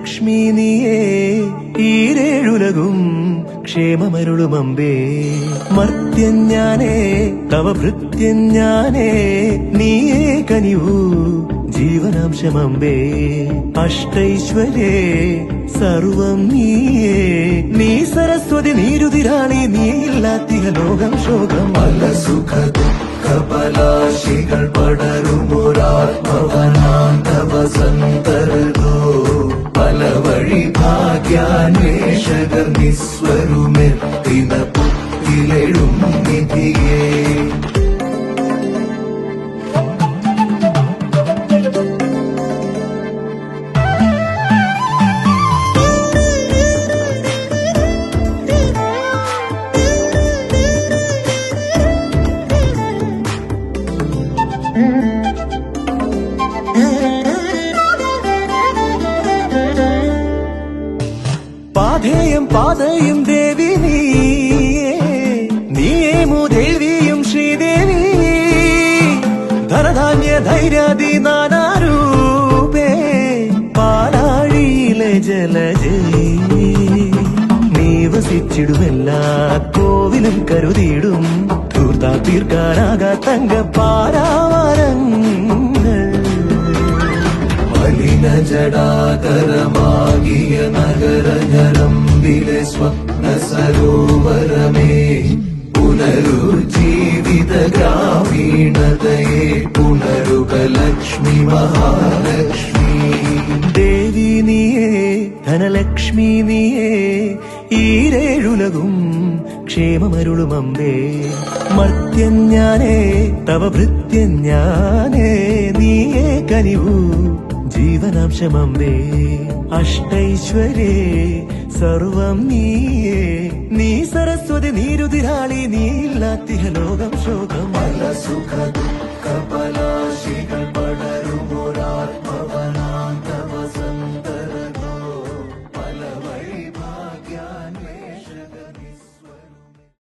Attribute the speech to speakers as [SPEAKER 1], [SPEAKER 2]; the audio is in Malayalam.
[SPEAKER 1] ധനലക്ഷ്മി നീയേ ഈരേഴുലകും ക്ഷേമമരുളുമമ്പേ മർത്യൻ ഞാനേ തവ ഭൃത്യൻ ഞാനേ നീയേ കനിവൂ ജീവനാംശമമ്പേ അഷ്ടൈശ്വര്യേ സർവം നീയേ നീ സരസ്വതി നീരുതിരാളി നീയില്ലാത്തിയ ലോകം ശോകം പല സുഖ ദുഃഖപലാശികൾ പടരുമൊരാത്മവനാന്തവസന്തരോ പല വഴി ഭാഗ്യാന്വേഷകർ നിസ്വരുമെത്തിന പുത്തിലെഴും നിധിയേ പാധേയം പാതയും ദേവി നീയേമു ദേവിയും ശ്രീദേവി ധനധാന്യ ധൈര്യാദി നാനാരൂപേ പാലാഴിയിലെ ജലജേ നീ വസിച്ചിടുമെല്ലാ കോവിലും കരുതിയിടും തീർത്താ തീർക്കാനാകാ തങ്കപ്പാരാവാരങ്ങൾ മലിന ജടാകരമാകിയ നഗരഞരമ്പിലെ സ്വപ്ന സരോവരമേ പുനരുജ്ജീവിത ഗ്രാമീണതയെ പുനരുക ലക്ഷ്മി മഹാലക്ഷ്മി ദേവി നീയേ ധനലക്ഷ്മി നീയേ ഈരേഴുലകും ക്ഷേമമരുളുമമ്പേ മർത്യൻ ഞാനേ തവ ഭൃത്യൻ ഞാനേ നീയേ കനിവൂ ജീവനാംശമമ്പേ അഷ്ടൈശ്വര്യേ സർവം നീയേ നീ സരസ്വതി നീരുതിരാളി നീയില്ലാത്തിയ ലോകം ശോകം പല സുഖ ദുഃഖപലാശികൾ